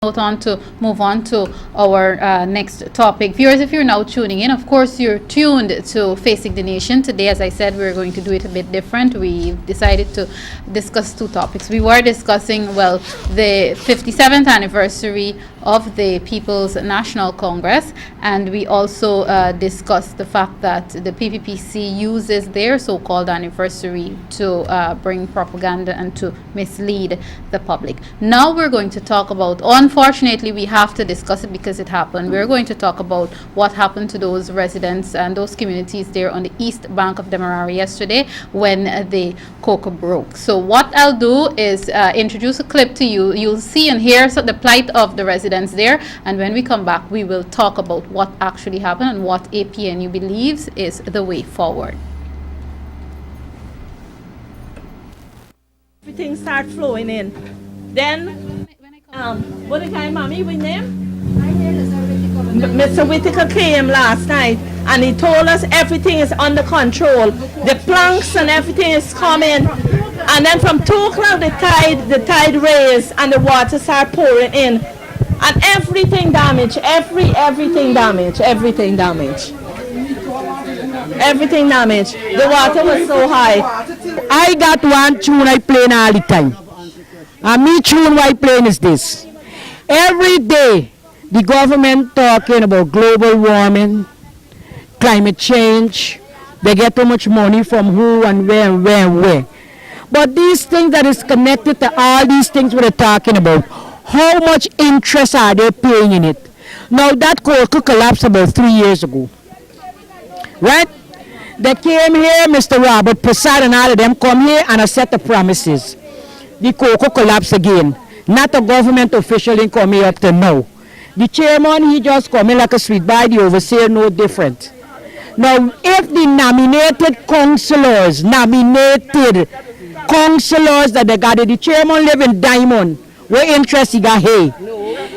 move on to our next topic. Viewers, if you're now tuning in, of course, you're tuned to Facing the Nation. Today, as I said, we're going to do it a bit different. We decided to discuss two topics. We were discussing, well, the 57th anniversary of the People's National Congress, and we also discussed the fact that the PPPC uses their so-called anniversary to bring propaganda and to mislead the public. Now we're going to talk about, unfortunately, we have to discuss it because it happened. We're going to talk about what happened to those residents and those communities there on the east bank of Demerara yesterday when the Koker broke. So what I'll do is introduce a clip to you. You'll see and hear the plight of the residents there, and when we come back, we will talk about what actually happened and what APNU believes is the way forward. Everything start flowing in. Then, what the guy, mommy, with name? Mr. Whitaker came last night and he told us everything is under control. The planks and everything is coming. And then from 2 o'clock the tide raised and the water started pouring in. And everything damaged, everything damaged. Everything damaged. The water was so high. I got one tune I play all the time. And me tune I play is this. Every day the government talking about global warming, climate change, they get too much money from who and where. But these things that is connected to all these things we're talking about, how much interest are they paying in it? Now that Koker collapsed about 3 years ago. Right? They came here, Mr. Robert Prasad and all of them come here and a set of promises. The Koker collapsed again. Not a government official in come here up to now. The chairman, he just come in like a sweet by the overseer, no different. Now, if the nominated councillors that they got, the chairman live in Diamond, what interest he got here?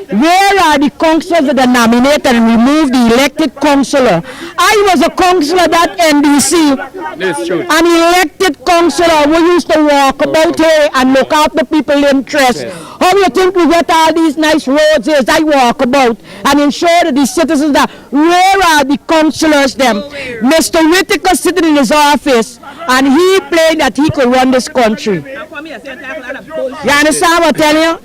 Where are the councillors that are nominated and remove the elected councillor? I was a councillor that NDC, an elected councillor who used to walk about here and look out the people's interests. How do you think we get all these nice roads as I walk about and ensure that the citizens that, where are the councillors them? Mr. Whitaker sitting in his office and he played that he could run this country. You understand what I'm telling you?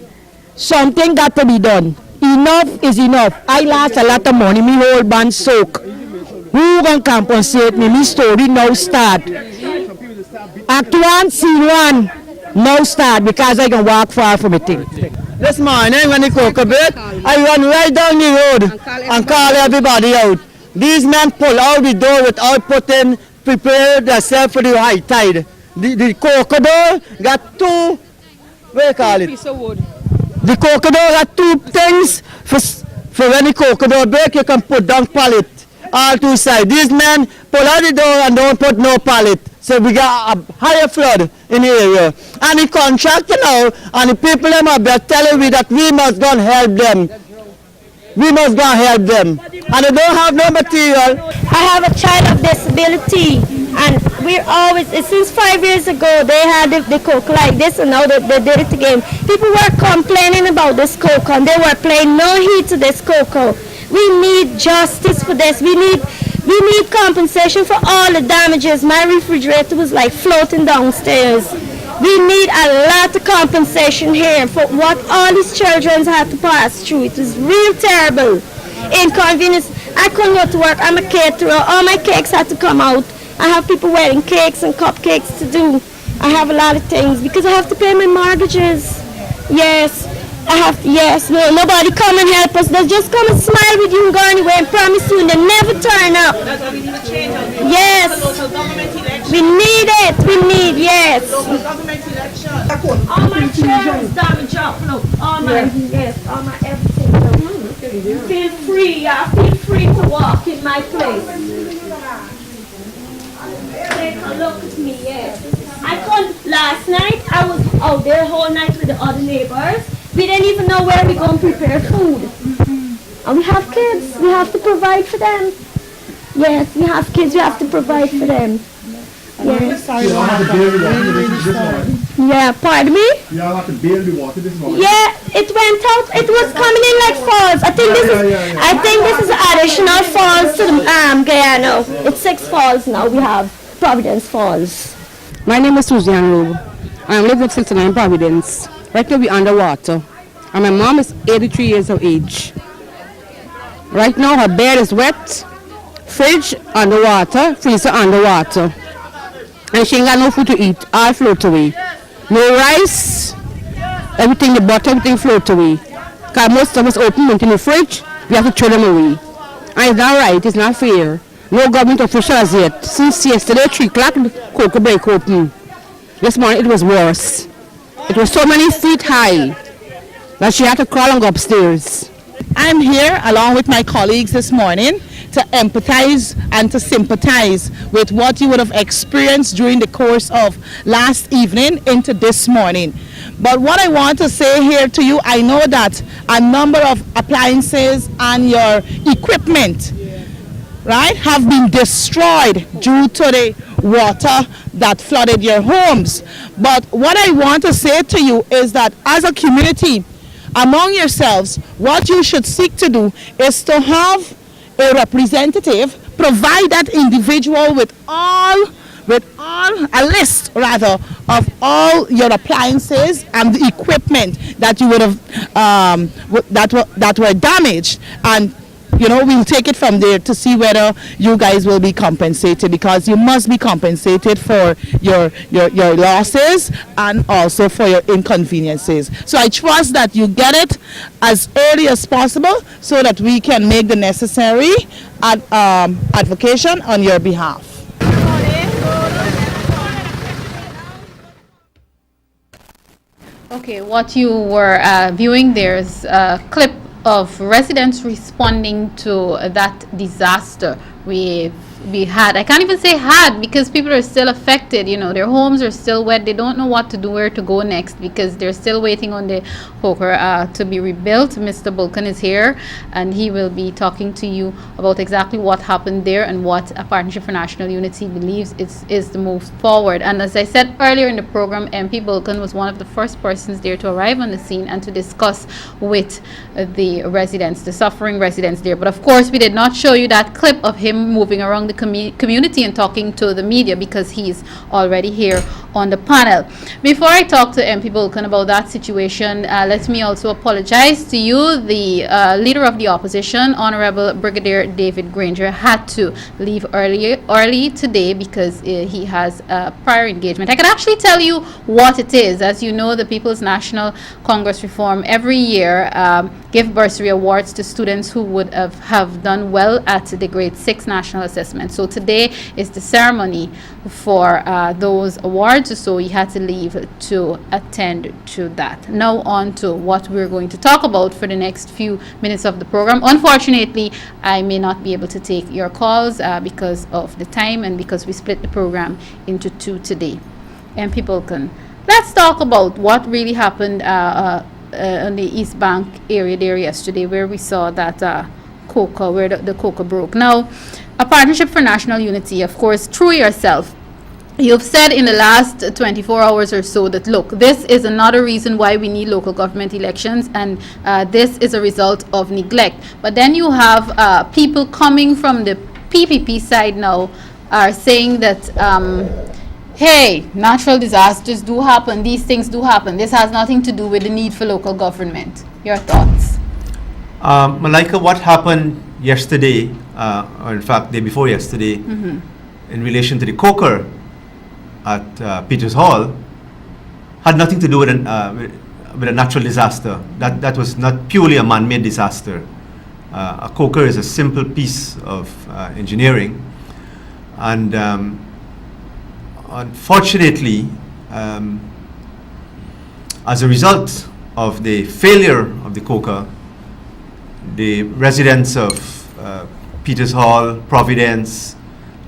Something got to be done. Enough is enough. I lost a lot of money. Me whole band soak. Who gonna compensate me? Me story now start. Act 1, scene 1 now start because I can walk far from it. This morning when the Koker break, I run right down the road and call everybody out. These men pull out the door without prepare themselves for the high tide. The Koker door got two, what do you call it? The Koker door got 2 things for when the Koker door break, you can put down pallet all 2 sides. These men pull out the door and don't put no pallet. So we got a higher flood in the area. And the contractor now and the people them are telling me that we must go and help them. We must go and help them. And they don't have no material. I have a child of disability, and we're always, since 5 years ago, they had the Koker like this, and now they did it again. People were complaining about this Koker, and they were paying no heed to this Koker. We need justice for this. We need compensation for all the damages. My refrigerator was like floating downstairs. We need a lot of compensation here for what all these children had to pass through. It was real terrible. Inconvenience. I couldn't go to work. I'm a caterer. All my cakes had to come out. I have people wearing cakes and cupcakes to do. I have a lot of things because I have to pay my mortgages. Yes. No, nobody come and help us. They'll just come and smile with you and go anywhere and promise you and they never turn up. That's why we need a change out there. Yes. We need it. Yes. Government election. All my chairs damaged up, look. All my everything. Look. Feel free, feel free to walk in my place. Take a look at me, yes. Last night, I was out there whole night with the other neighbors. We didn't even know where we're going to prepare food. And we have kids, we have to provide for them. Yes, we have kids, we have to provide for them. Yes. Sorry, really sorry. Yeah, pardon me? You all have to bail the water this morning. Yeah, it went out. It was coming in like falls. I think this is additional falls to the Guyana. It's 6 falls now. We have Providence Falls. My name is Suzanne Rowe. I'm living at 69 Providence. Right now we're underwater. And my mom is 83 years of age. Right now her bed is wet, fridge underwater, freezer underwater. And she ain't got no food to eat. All float away. No rice, everything, the butter, everything float away. Because most of us open went in the fridge, we have to throw them away. And it's not right, it's not fair. No government official as yet. Since yesterday, 3 o'clock, the Koker break open. This morning it was worse. It was so many feet high that she had to crawl and go upstairs. I'm here along with my colleagues this morning to empathize and to sympathize with what you would have experienced during the course of last evening into this morning. But what I want to say here to you, I know that a number of appliances and your equipment, right, have been destroyed due to the water that flooded your homes. But what I want to say to you is that as a community, among yourselves, what you should seek to do is to have a representative provide that individual with a list rather of all your appliances and the equipment that you would have that were damaged, and we'll take it from there to see whether you guys will be compensated, because you must be compensated for your losses and also for your inconveniences. So I trust that you get it as early as possible so that we can make the necessary advocation on your behalf. Okay, what you were viewing there is a clip of residents responding to that disaster we had. I can't even say had, because people are still affected. Their homes are still wet. They don't know what to do, where to go next, because they're still waiting on the Koker to be rebuilt. Mr. Bulkan is here, and he will be talking to you about exactly what happened there and what a Partnership for National Unity believes is the move forward. And as I said earlier in the program, MP Bulkan was one of the first persons there to arrive on the scene and to discuss with the residents, the suffering residents there. But of course, we did not show you that clip of him moving around the community and talking to the media, because he's already here on the panel. Before I talk to MP Bulkan about that situation, let me also apologize to you. The leader of the opposition, Honorable Brigadier David Granger, had to leave early today because he has a prior engagement. I can actually tell you what it is. As you know, the People's National Congress Reform every year give bursary awards to students who would have done well at the grade 6 national assessment. So today is the ceremony for those awards, so he had to leave to attend to that. Now on to what we're going to talk about for the next few minutes of the program. Unfortunately, I may not be able to take your calls because of the time and because we split the program into 2 today. And people can, let's talk about what really happened on the East Bank area there yesterday, where we saw that Koker, where the Koker broke. Now, a Partnership for National Unity, of course, through yourself, you've said in the last 24 hours or so that, look, this is another reason why we need local government elections, and this is a result of neglect. But then you have people coming from the PPP side now are saying that, hey, natural disasters do happen, these things do happen. This has nothing to do with the need for local government. Your thoughts? Malika, what happened yesterday, or in fact day before yesterday, in relation to the Koker at Peters Hall, had nothing to do with a natural disaster. That was not purely a man-made disaster. A Koker is a simple piece of engineering, and unfortunately, as a result of the failure of the Koker, the residents of Peters Hall, Providence,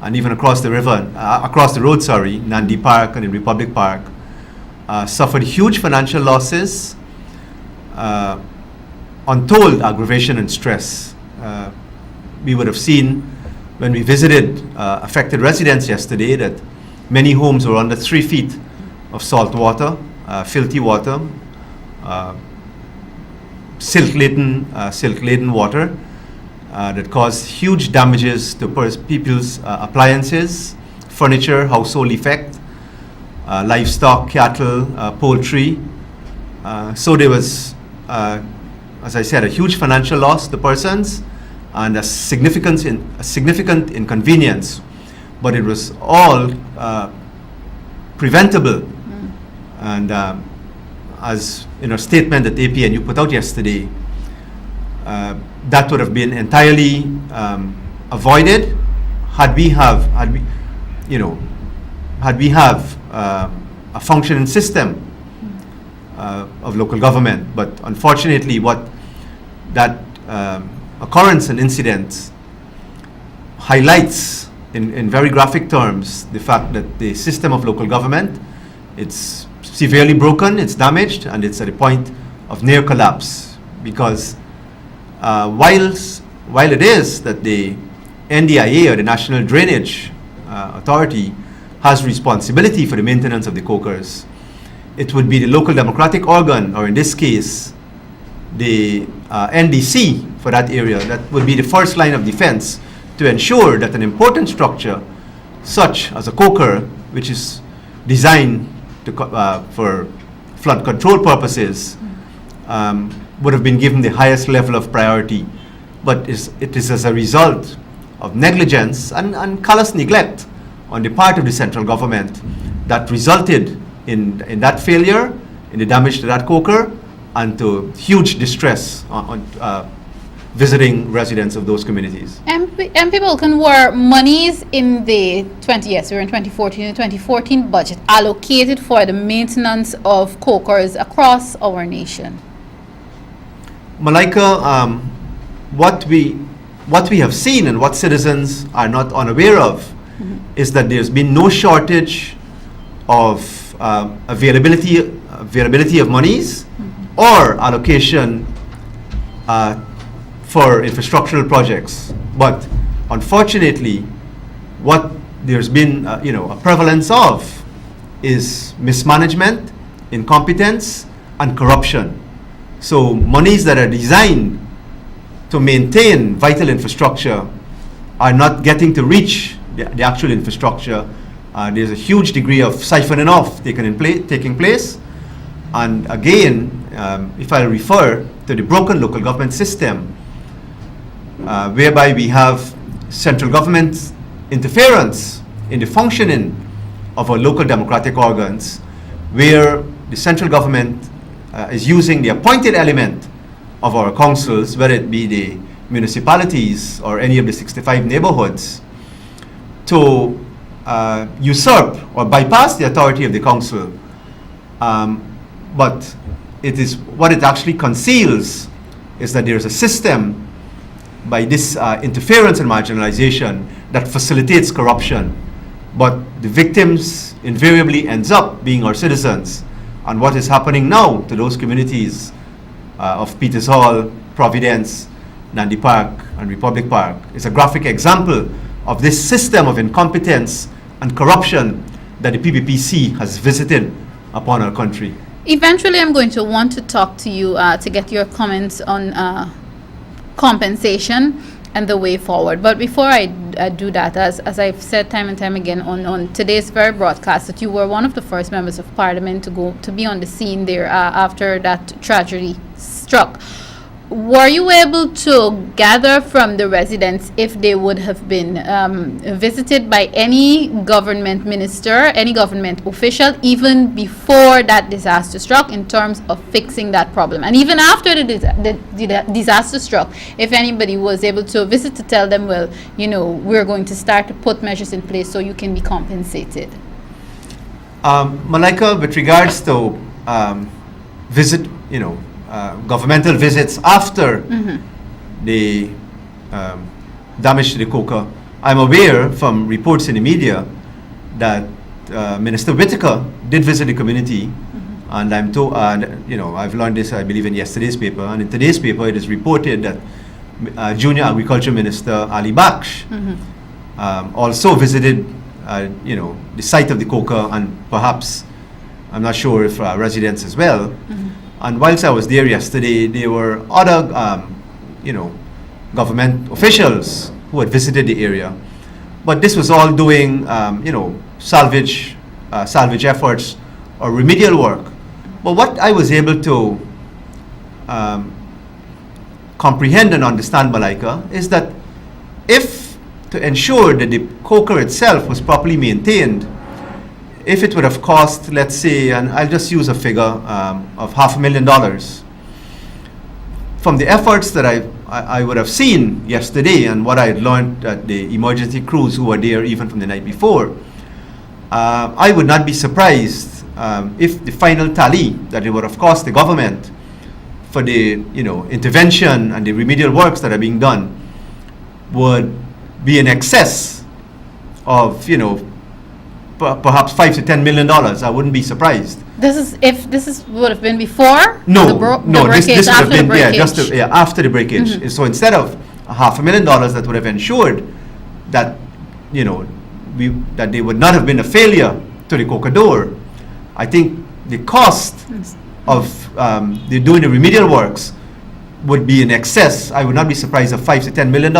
and even across the road, Nandi Park and in Republic Park, suffered huge financial losses, untold aggravation and stress. We would have seen when we visited affected residents yesterday that many homes were under 3 feet of salt water, filthy water, silt-laden water that caused huge damages to people's appliances, furniture, household effect, livestock, cattle, poultry. So there was, as I said, a huge financial loss to persons and a significant inconvenience. But it was all preventable. And as in a statement that APNU put out yesterday, that would have been entirely avoided had we have a functioning system of local government. But unfortunately, what that occurrence and incident highlights in very graphic terms the fact that the system of local government, it's severely broken, it's damaged, and it's at a point of near collapse. Because while it is that the NDIA, or the National Drainage Authority, has responsibility for the maintenance of the cokers, it would be the local democratic organ, or in this case, the NDC for that area, that would be the first line of defense to ensure that an important structure, such as a coker, which is designed to for flood control purposes, would have been given the highest level of priority. But it is as a result of negligence and callous neglect on the part of the central government that resulted in that failure, in the damage to that coker, and to huge distress on visiting residents of those communities. MP Bulkan, were monies in the we're in 2014, the 2014 budget allocated for the maintenance of cokers across our nation? Malika, what we have seen and what citizens are not unaware of is that there's been no shortage of availability of monies or allocation for infrastructural projects. But unfortunately, what there's been a prevalence of is mismanagement, incompetence, and corruption. So monies that are designed to maintain vital infrastructure are not getting to reach the actual infrastructure. There's a huge degree of siphoning off taking place. And again, if I refer to the broken local government system, whereby we have central government interference in the functioning of our local democratic organs, where the central government is using the appointed element of our councils, whether it be the municipalities or any of the 65 neighborhoods, to usurp or bypass the authority of the council. But what it actually conceals is that there's a system by this interference and marginalization that facilitates corruption. But the victims invariably ends up being our citizens. And what is happening now to those communities of Peters Hall, Providence, Nandi Park, and Republic Park is a graphic example of this system of incompetence and corruption that the PBPC has visited upon our country. Eventually, I'm going to want to talk to you to get your comments on compensation and the way forward. But before I do that, as I've said time and time again on today's very broadcast, that you were one of the first members of parliament to be on the scene there after that tragedy struck. Were you able to gather from the residents if they would have been visited by any government minister, any government official, even before that disaster struck, in terms of fixing that problem? And even after the disaster struck, if anybody was able to visit to tell them, well, we're going to start to put measures in place so you can be compensated? Malika, with regards to governmental visits after the damage to the coker, I'm aware from reports in the media that Minister Whitaker did visit the community, and I'm told, I've learned this, I believe, in yesterday's paper, and in today's paper it is reported that Junior Agriculture Minister Ali Baksh also visited, the site of the coker, and perhaps I'm not sure if residents as well. And whilst I was there yesterday, there were other, government officials who had visited the area. But this was all doing, salvage efforts or remedial work. But what I was able to comprehend and understand, Malika, is that if to ensure that the Koker itself was properly maintained, if it would have cost, let's say, and I'll just use a figure of $500,000, from the efforts that I would have seen yesterday and what I had learned at the emergency crews who were there even from the night before, I would not be surprised if the final tally that it would have cost the government for the intervention and the remedial works that are being done would be in excess of perhaps $5 to $10 million. I wouldn't be surprised. This would have been before No, the breakage, this would have after the been breakage. after the breakage. So instead of $500,000 that would have ensured that that they would not have been a failure to the Koker door, I think the cost of doing the remedial works would be in excess. I would not be surprised of $5 to $10 million.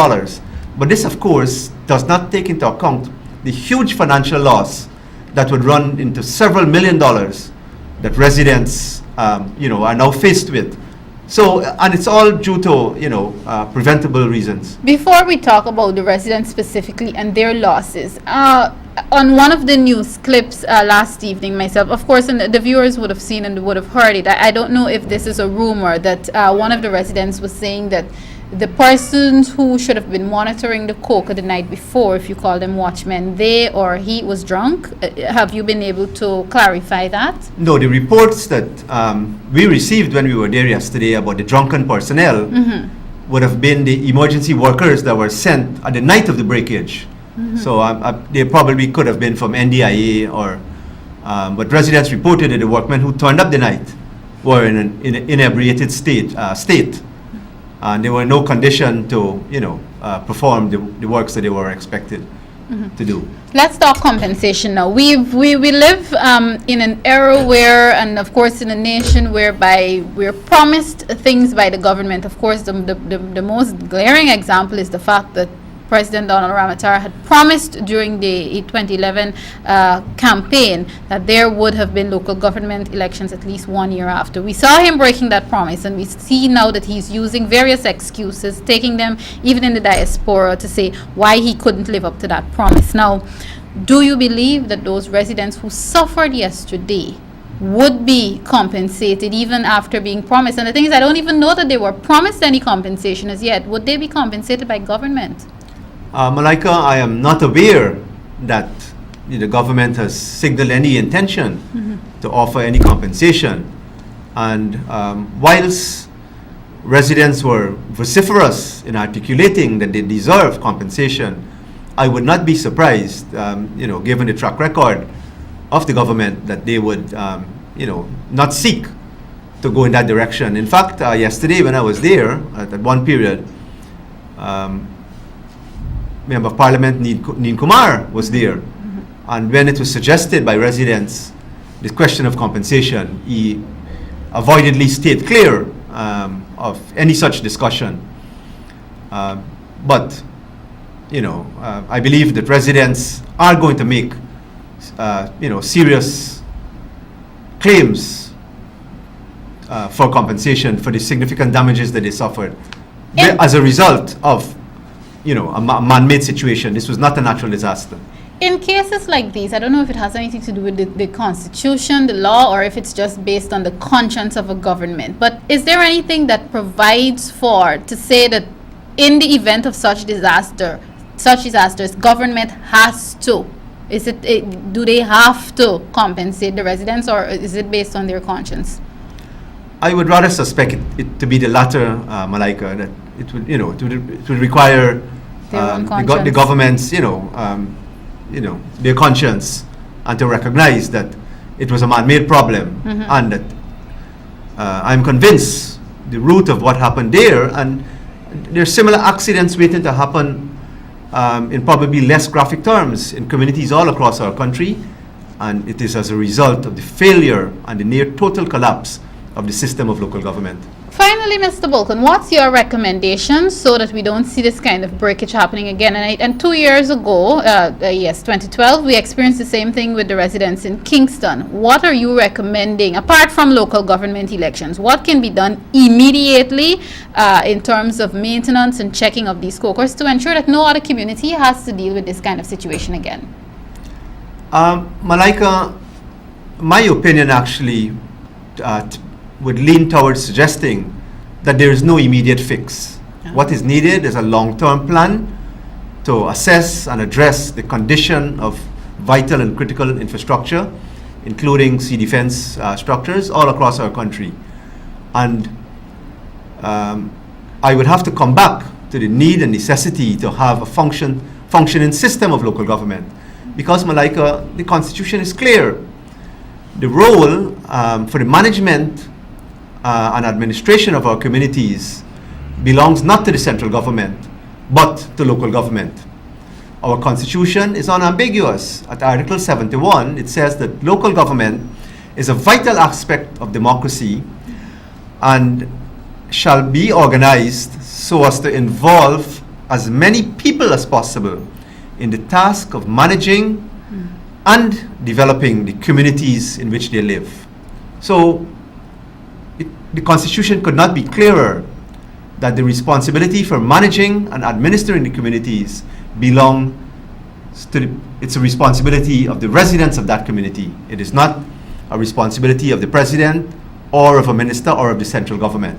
But this, of course, does not take into account the huge financial loss that would run into several $1 million that residents, are now faced with. So, and it's all due to, preventable reasons. Before we talk about the residents specifically and their losses, on one of the news clips last evening, myself, of course, and the viewers would have seen and would have heard it. I don't know if this is a rumor that one of the residents was saying that the persons who should have been monitoring the Koker the night before, if you call them watchmen, they or he was drunk. Have you been able to clarify that? No, the reports that we received when we were there yesterday about the drunken personnel would have been the emergency workers that were sent at the night of the breakage. So they probably could have been from NDIA or, but residents reported that the workmen who turned up the night were in an inebriated state. And they were in no condition to, perform the works that they were expected to do. Let's talk compensation now. We live in an era where, and of course in a nation whereby we're promised things by the government. Of course, the most glaring example is the fact that President Donald Ramatara had promised during the 2011 campaign that there would have been local government elections at least 1 year after. We saw him breaking that promise, and we see now that he's using various excuses, taking them even in the diaspora to say why he couldn't live up to that promise. Now, do you believe that those residents who suffered yesterday would be compensated even after being promised? And the thing is, I don't even know that they were promised any compensation as yet. Would they be compensated by government? Malika, I am not aware that the government has signaled any intention to offer any compensation. And whilst residents were vociferous in articulating that they deserve compensation, I would not be surprised, given the track record of the government, that they would, not seek to go in that direction. In fact, yesterday when I was there, at one period, Member of Parliament Neen Kumar was there, and when it was suggested by residents the question of compensation, he avoidedly stayed clear of any such discussion. But I believe that residents are going to make serious claims for compensation for the significant damages that they suffered as a result of a man-made situation. This was not a natural disaster. In cases like these, I don't know if it has anything to do with the constitution, the law, or if it's just based on the conscience of a government. But is there anything that provides for to say that in the event of such disasters, government has to? Do they have to compensate the residents, or is it based on their conscience? I would rather suspect it to be the latter, Malika, that it would require the government's, their conscience, and to recognize that it was a man-made problem, and that I'm convinced the root of what happened there, and there are similar accidents waiting to happen in probably less graphic terms in communities all across our country, and it is as a result of the failure and the near total collapse of the system of local government. Finally, Mr. Bulkan, what's your recommendation so that we don't see this kind of breakage happening again? And 2 years ago, 2012, we experienced the same thing with the residents in Kingston. What are you recommending, apart from local government elections? What can be done immediately in terms of maintenance and checking of these cokers to ensure that no other community has to deal with this kind of situation again? Malika, my opinion actually would lean towards suggesting that there is no immediate fix. What is needed is a long-term plan to assess and address the condition of vital and critical infrastructure, including sea defense structures all across our country. And I would have to come back to the need and necessity to have a functioning system of local government. Because, Malika, the Constitution is clear. The role for the management and administration of our communities belongs not to the central government, but to local government. Our Constitution is unambiguous. At Article 71, it says that local government is a vital aspect of democracy and shall be organized so as to involve as many people as possible in the task of managing and developing the communities in which they live. So the Constitution could not be clearer that the responsibility for managing and administering the communities belongs to it's a responsibility of the residents of that community. It is not a responsibility of the president or of a minister or of the central government.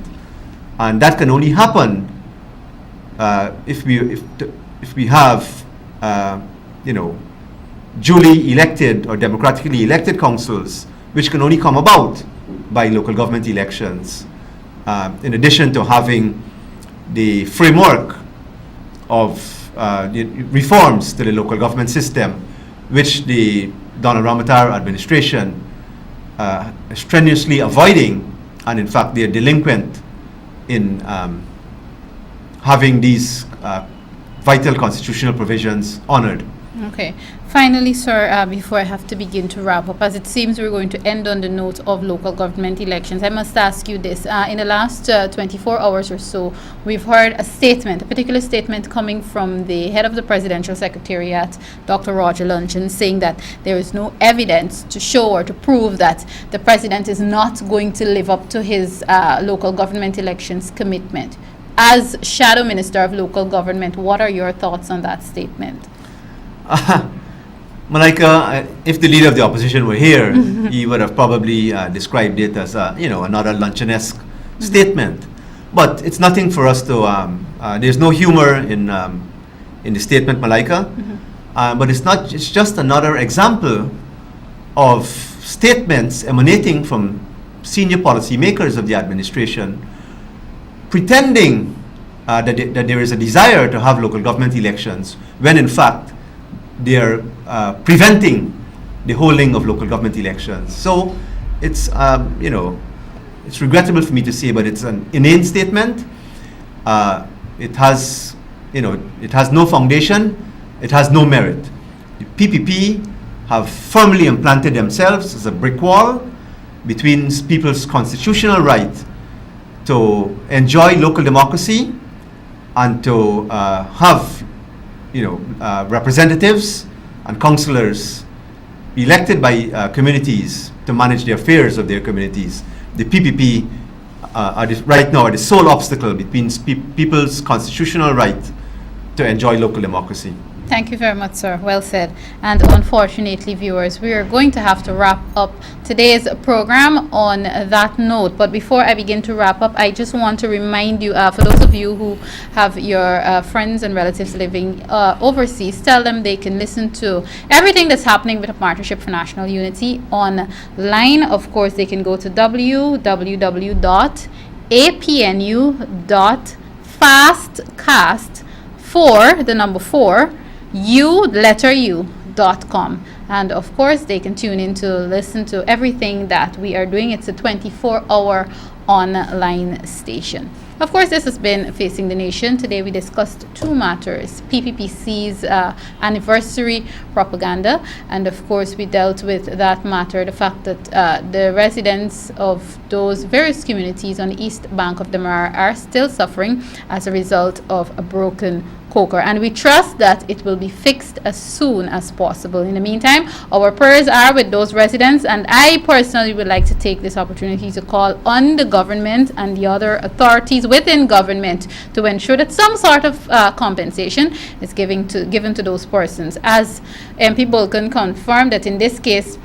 And that can only happen if we have duly elected or democratically elected councils, which can only come about by local government elections, in addition to having the framework of the reforms to the local government system, which the Donald Ramotar administration is strenuously avoiding, and in fact they are delinquent in having these vital constitutional provisions honored. Okay. Finally, sir, before I have to begin to wrap up, as it seems we're going to end on the note of local government elections, I must ask you this. In the last 24 hours or so, we've heard a particular statement coming from the head of the Presidential Secretariat, Dr. Roger Luncheon, saying that there is no evidence to show or to prove that the president is not going to live up to his local government elections commitment. As Shadow Minister of Local Government, what are your thoughts on that statement? Malika, if the leader of the opposition were here, he would have probably described it as another luncheon-esque statement. But it's nothing for us to. There's no humor in the statement, Malika. But it's just another example of statements emanating from senior policymakers of the administration, pretending that there is a desire to have local government elections, when in fact they are preventing the holding of local government elections. So it's it's regrettable for me to say, but it's an inane statement. It has no foundation. It has no merit. The PPP have firmly implanted themselves as a brick wall between people's constitutional right to enjoy local democracy and to have representatives and councillors elected by communities to manage the affairs of their communities. The PPP right now are the sole obstacle between people's constitutional right to enjoy local democracy. Thank you very much, sir. Well said. And unfortunately, viewers, we are going to have to wrap up today's program on that note. But before I begin to wrap up, I just want to remind you, for those of you who have your friends and relatives living overseas, tell them they can listen to everything that's happening with the Partnership for National Unity online. Of course, they can go to www.apnu.fastcast4.com. And of course, they can tune in to listen to everything that we are doing. It's a 24-hour online station. Of course, this has been Facing the Nation. Today we discussed two matters: PPPC's anniversary propaganda, and of course we dealt with that matter, the fact that the residents of those various communities on the east bank of the Mara are still suffering as a result of a broken Koker, and we trust that it will be fixed as soon as possible. In the meantime, our prayers are with those residents, and I personally would like to take this opportunity to call on the government and the other authorities within government to ensure that some sort of compensation is given to those persons. As MP Bulkan confirmed that in this case,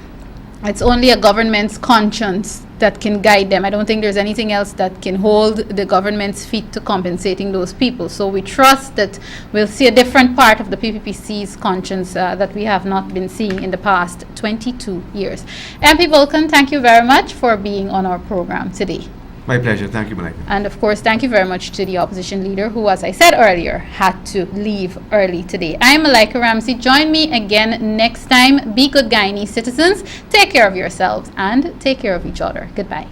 it's only a government's conscience that can guide them. I don't think there's anything else that can hold the government's feet to compensating those people. So we trust that we'll see a different part of the PPPC's conscience that we have not been seeing in the past 22 years. MP Bulkan, thank you very much for being on our program today. My pleasure. Thank you, Malika. And of course, thank you very much to the opposition leader who, as I said earlier, had to leave early today. I'm Malika Ramsey. Join me again next time. Be good Guyanese citizens. Take care of yourselves and take care of each other. Goodbye.